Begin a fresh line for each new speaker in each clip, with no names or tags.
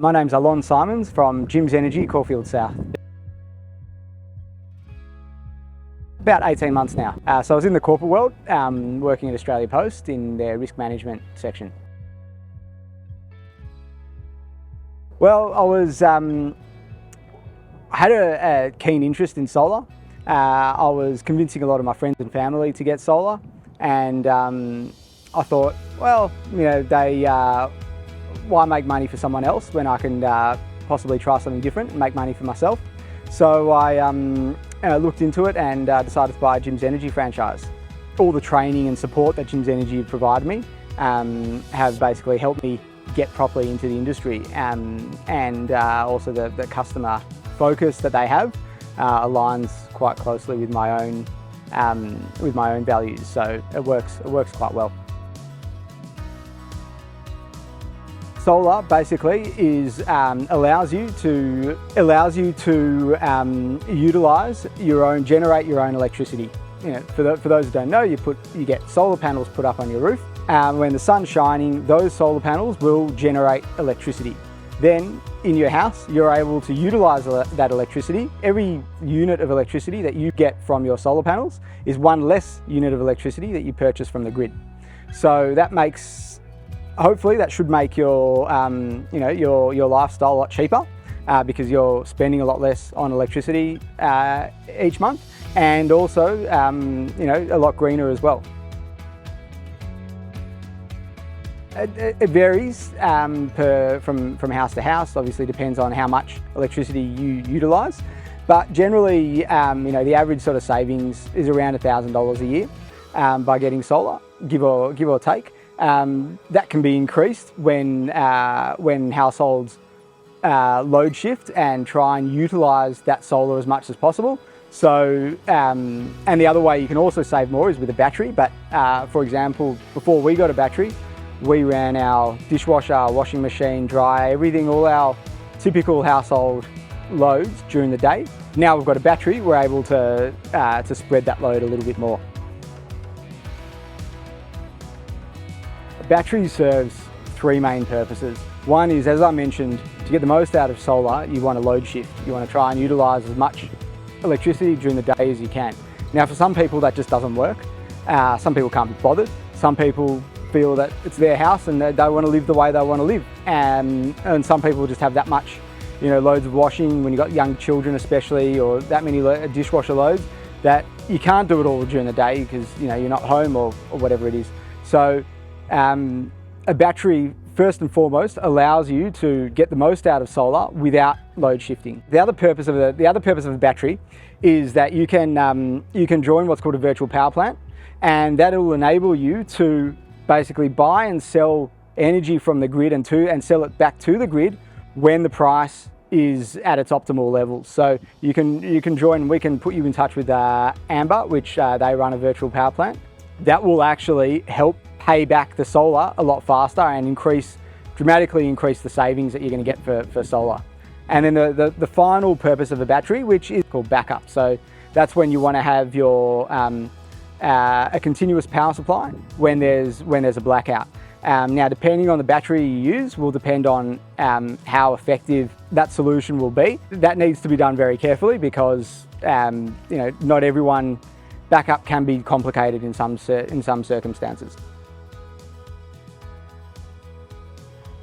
My name's Alon from Jim's Energy, Caulfield South. About 18 months now. So I was in the corporate world, working at Australia Post in their risk management section. Well, I had a keen interest in solar. I was convincing a lot of my friends and family to get solar, and I thought, well, why make money for someone else when I can possibly try something different and make money for myself? So I looked into it and decided to buy a Jim's Energy franchise. All the training and support that Jim's Energy provided me have basically helped me get properly into the industry, and also the customer focus that they have aligns quite closely with my own values. So it works quite well. Solar basically allows you to generate your own electricity. For those who don't know, you get solar panels put up on your roof. When the sun's shining, those solar panels will generate electricity. Then in your house, you're able to utilize that electricity. Every unit of electricity that you get from your solar panels is one less unit of electricity that you purchase from the grid. So hopefully that should make your lifestyle a lot cheaper, because you're spending a lot less on electricity each month, and also a lot greener as well. It varies from house to house. Obviously depends on how much electricity you utilise, but generally the average sort of savings is around $1,000 a year by getting solar, give or take. That can be increased when households load shift and try and utilise that solar as much as possible. So, and the other way you can also save more is with a battery. But for example, before we got a battery, we ran our dishwasher, washing machine, dryer, everything, all our typical household loads during the day. Now we've got a battery, we're able to spread that load a little bit more. A battery serves three main purposes. One is, as I mentioned, to get the most out of solar, you want to load shift. You want to try and utilise as much electricity during the day as you can. Now for some people that just doesn't work. Some people can't be bothered. Some people feel that it's their house and they want to live the way they want to live. And some people just have that much, loads of washing when you've got young children especially, or that many dishwasher loads, that you can't do it all during the day because you're not home or whatever it is. So a battery, first and foremost, allows you to get the most out of solar without load shifting. The other purpose of a battery is that you can join what's called a virtual power plant, and that will enable you to basically buy and sell energy from the grid and sell it back to the grid when the price is at its optimal level. So you can join. We can put you in touch with Amber, which they run a virtual power plant. That will actually help pay back the solar a lot faster and dramatically increase the savings that you're going to get for solar. And then the final purpose of a battery, which is called backup. So that's when you want to have your a continuous power supply when there's a blackout. Now, depending on the battery you use will depend on how effective that solution will be. That needs to be done very carefully because not everyone backup can be complicated in some circumstances.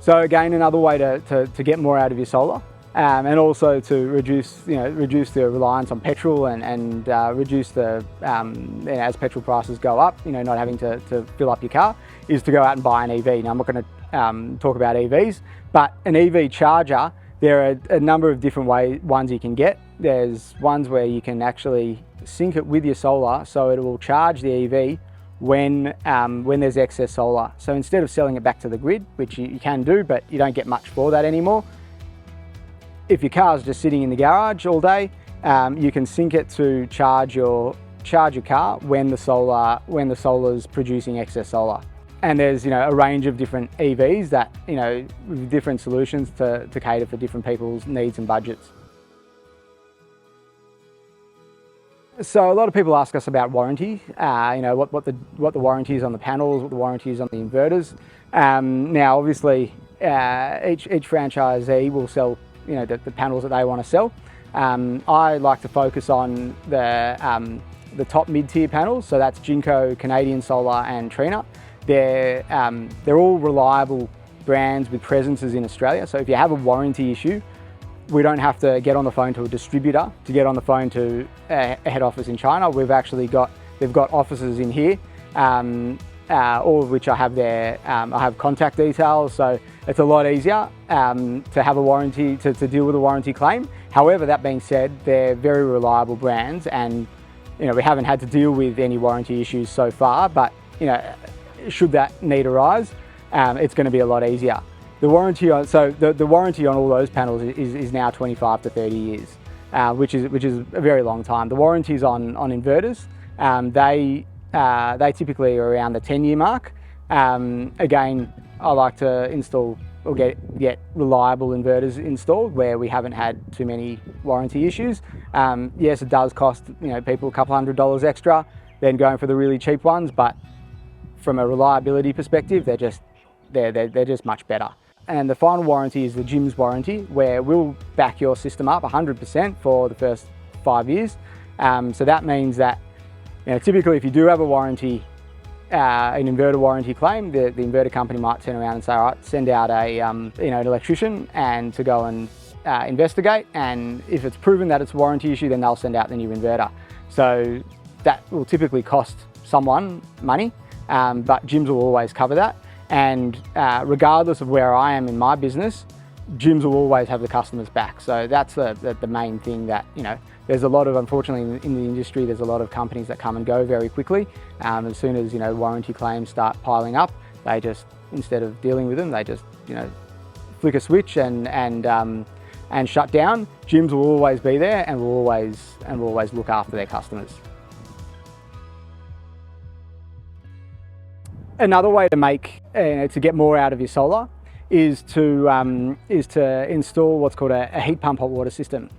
So again, another way to get more out of your solar, and also to reduce the reliance on petrol and reduce the as petrol prices go up, not having to fill up your car, is to go out and buy an EV. Now I'm not going to talk about EVs, but an EV charger, there are a number of different ones you can get. There's ones where you can actually sync it with your solar, so it will charge the EV when there's excess solar. So instead of selling it back to the grid, which you can do, but you don't get much for that anymore, if your car's just sitting in the garage all day, you can sync it to charge your car when the solar's producing excess solar. And there's a range of different EVs that with different solutions to cater for different people's needs and budgets. So a lot of people ask us about warranty, what the warranty is on the panels, what the warranty is on the inverters. Now obviously each franchisee will sell, the panels that they want to sell. I like to focus on the top mid-tier panels, so that's Jinko, Canadian Solar and Trina. They're all reliable brands with presences in Australia, so if you have a warranty issue, we don't have to get on the phone to a distributor to get on the phone to a head office in China. They've got offices in here, all of which I have I have contact details, so it's a lot easier to have a warranty, to deal with a warranty claim. However, that being said, they're very reliable brands, and we haven't had to deal with any warranty issues so far, but should that need arise, it's going to be a lot easier. The warranty on the warranty on all those panels is now 25 to 30 years, which is a very long time. The warranties on inverters, they typically are around the 10-year mark. Again, I like to install or get reliable inverters installed where we haven't had too many warranty issues. Yes, it does cost people a couple $100 extra than going for the really cheap ones, but from a reliability perspective, they're just much better. And the final warranty is the GYMS warranty, where we'll back your system up 100% for the first 5 years. So that means that typically if you do have a warranty, an inverter warranty claim, the inverter company might turn around and say, all right, send out an electrician and to go and investigate. And if it's proven that it's a warranty issue, then they'll send out the new inverter. So that will typically cost someone money, but GYMS will always cover that. And regardless of where I am in my business, GYMS will always have the customers back. So that's the main thing that, there's a lot of, unfortunately in the industry, there's a lot of companies that come and go very quickly. As soon as, warranty claims start piling up, they just, instead of dealing with them, they just, flick a switch and shut down. GYMS will always be there and will always look after their customers. Another way to get more out of your solar is to install what's called a heat pump hot water system.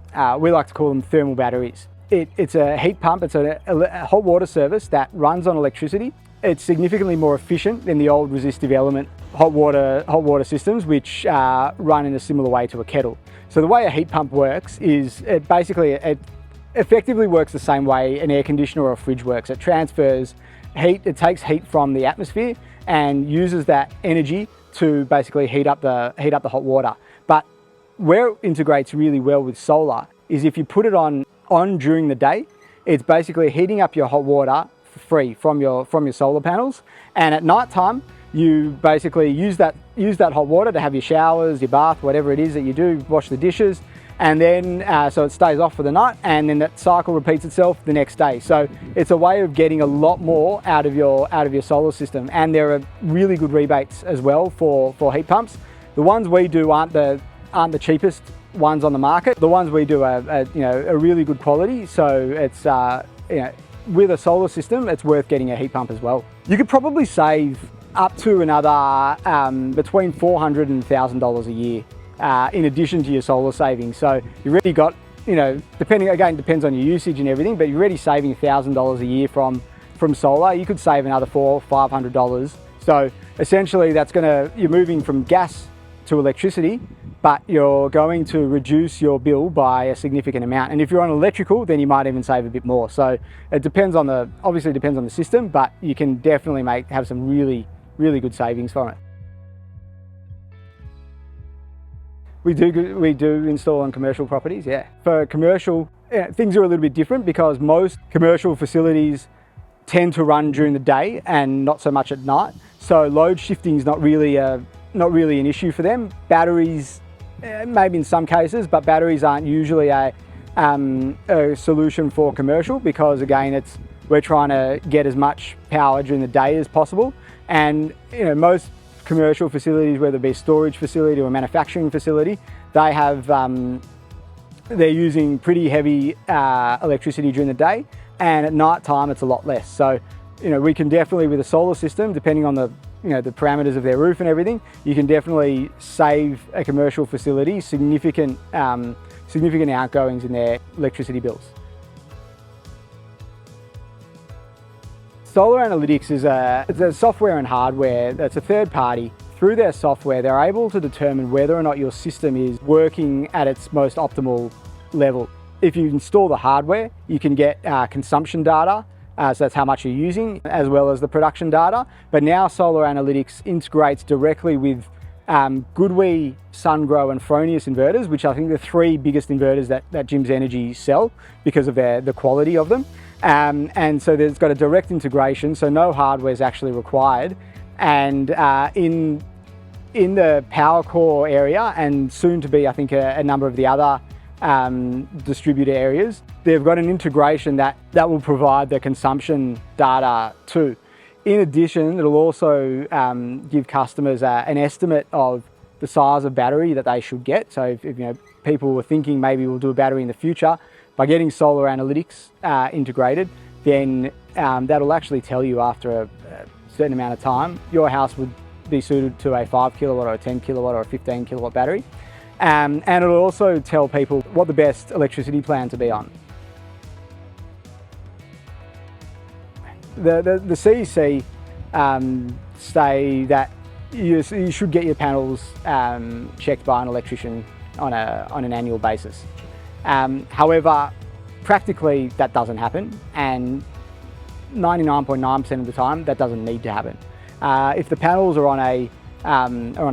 We like to call them thermal batteries. It's a heat pump. It's a hot water service that runs on electricity. It's significantly more efficient than the old resistive element hot water systems, which run in a similar way to a kettle. So the way a heat pump works is it effectively works the same way an air conditioner or a fridge works. It transfers heat, it takes heat from the atmosphere and uses that energy to basically heat up the hot water. But where it integrates really well with solar is if you put it on during the day, it's basically heating up your hot water for free from your solar panels. And at night time, you basically use that hot water to have your showers, your bath, whatever it is that you do, wash the dishes, and then so it stays off for the night, and then that cycle repeats itself the next day. So it's a way of getting a lot more out of your solar system, and there are really good rebates as well for heat pumps. The ones we do aren't the cheapest ones on the market. The ones we do are a really good quality. So it's with a solar system, it's worth getting a heat pump as well. You could probably save up to another between $400 and $1,000 a year. In addition to your solar savings. So you already got, depends on your usage and everything, but you're already saving $1,000 a year from solar. You could save another $400 or $500. So essentially you're moving from gas to electricity, but you're going to reduce your bill by a significant amount. And if you're on electrical, then you might even save a bit more. So it obviously depends on the system, but you can definitely have some really, really good savings from it. We do install on commercial properties, yeah. For commercial, things are a little bit different because most commercial facilities tend to run during the day and not so much at night. So load shifting is not really an issue for them. Batteries, maybe in some cases, but batteries aren't usually a solution for commercial because again, we're trying to get as much power during the day as possible. And most commercial facilities, whether it be a storage facility or a manufacturing facility, they're using pretty heavy electricity during the day, and at night time it's a lot less. So we can definitely, with a solar system, depending on the parameters of their roof and everything, you can definitely save a commercial facility significant outgoings in their electricity bills. Solar Analytics is a software and hardware that's a third-party through their software, they're able to determine whether or not your system is working at its most optimal level. If you install the hardware, you can get consumption data, so that's how much you're using, as well as the production data. But now Solar Analytics integrates directly with GoodWe, SunGrow and Fronius inverters, which I think are the three biggest inverters that Jim's Energy sell because of the quality of them. And so there's got a direct integration, so no hardware is actually required. And in the power core area, and soon to be, I think, a number of the other distributor areas, they've got an integration that will provide the consumption data too. In addition, it'll also give customers an estimate of the size of battery that they should get. So if people were thinking maybe we'll do a battery in the future, by getting Solar Analytics integrated, then that'll actually tell you after a certain amount of time, your house would be suited to a 5 kilowatt or a 10 kilowatt or a 15 kilowatt battery. And it'll also tell people what the best electricity plan to be on. The CEC say that you should get your panels checked by an electrician on an annual basis. However, practically that doesn't happen, and 99.9% of the time that doesn't need to happen. If the panels are on a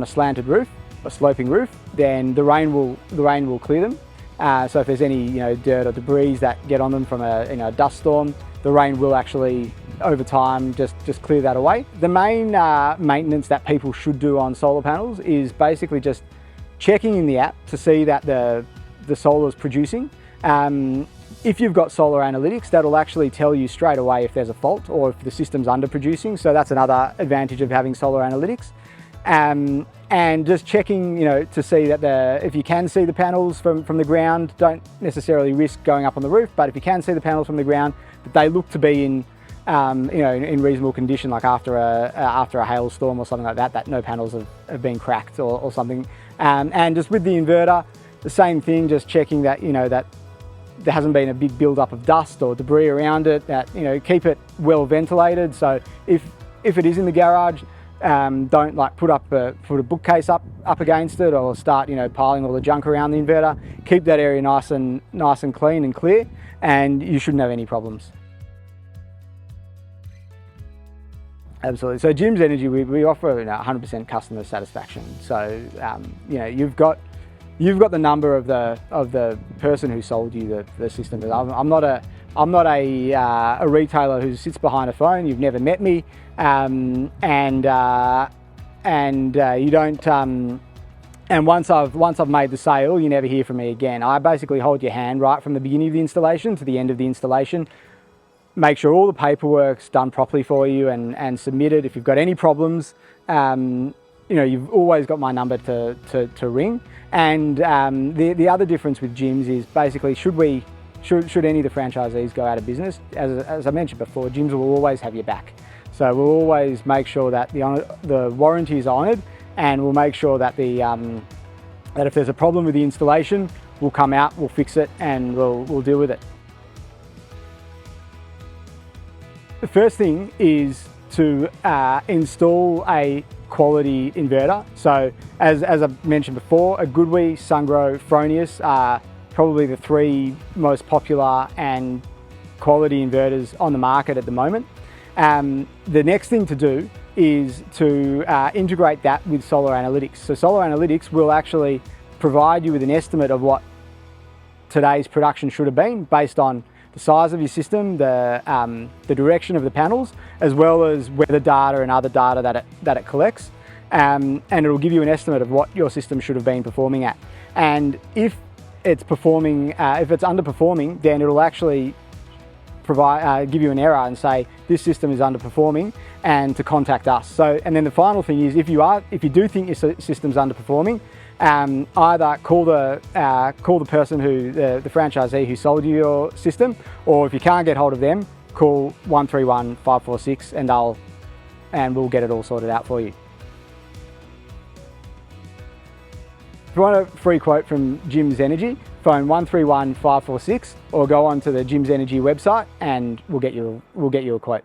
slanted roof, a sloping roof, then the rain will clear them. So if there's any dirt or debris that get on them from a dust storm, the rain will actually over time just clear that away. The main maintenance that people should do on solar panels is basically just checking in the app to see that the solar is producing. If you've got Solar Analytics, that'll actually tell you straight away if there's a fault or if the system's underproducing. So that's another advantage of having Solar Analytics. And just checking, to see that if you can see the panels from the ground, don't necessarily risk going up on the roof, but if you can see the panels from the ground, that they look to be in reasonable condition, like after a hailstorm or something like that, that no panels have been cracked or something. And just with the inverter, the same thing, just checking that, that there hasn't been a big build-up of dust or debris around it, that, keep it well ventilated. So if it is in the garage, don't put a bookcase up against it or start piling all the junk around the inverter. Keep that area nice and clean and clear, and you shouldn't have any problems. Absolutely. So Jim's Energy, we offer 100% customer satisfaction. So you've got the number of the person who sold you the system. I'm not a retailer who sits behind a phone. You've never met me, and you don't. And once I've made the sale, you never hear from me again. I basically hold your hand right from the beginning of the installation to the end of the installation. Make sure all the paperwork's done properly for you and submitted. If you've got any problems, you've always got my number to ring. And the other difference with Jim's is basically should any of the franchisees go out of business, as I mentioned before, Jim's will always have your back. So we'll always make sure that the warranties are honoured, and we'll make sure that that if there's a problem with the installation, we'll come out, we'll fix it, and we'll deal with it. The first thing is to install a quality inverter. So as I mentioned before, a GoodWe, SunGrow, Fronius are probably the three most popular and quality inverters on the market at the moment. The next thing to do is to integrate that with Solar Analytics. So Solar Analytics will actually provide you with an estimate of what today's production should have been based on the size of your system, the direction of the panels, as well as weather data and other data that it collects. And it'll give you an estimate of what your system should have been performing at. And if it's underperforming, then it'll actually give you an error and say this system is underperforming, and to contact us. So, and then the final thing is, if you do think your system's underperforming, either call the person the franchisee who sold you your system, or if you can't get hold of them, call 131 546 and we'll get it all sorted out for you. If you want a free quote from Jim's Energy, phone 131 546 or go on to the Jim's Energy website and we'll get you a quote.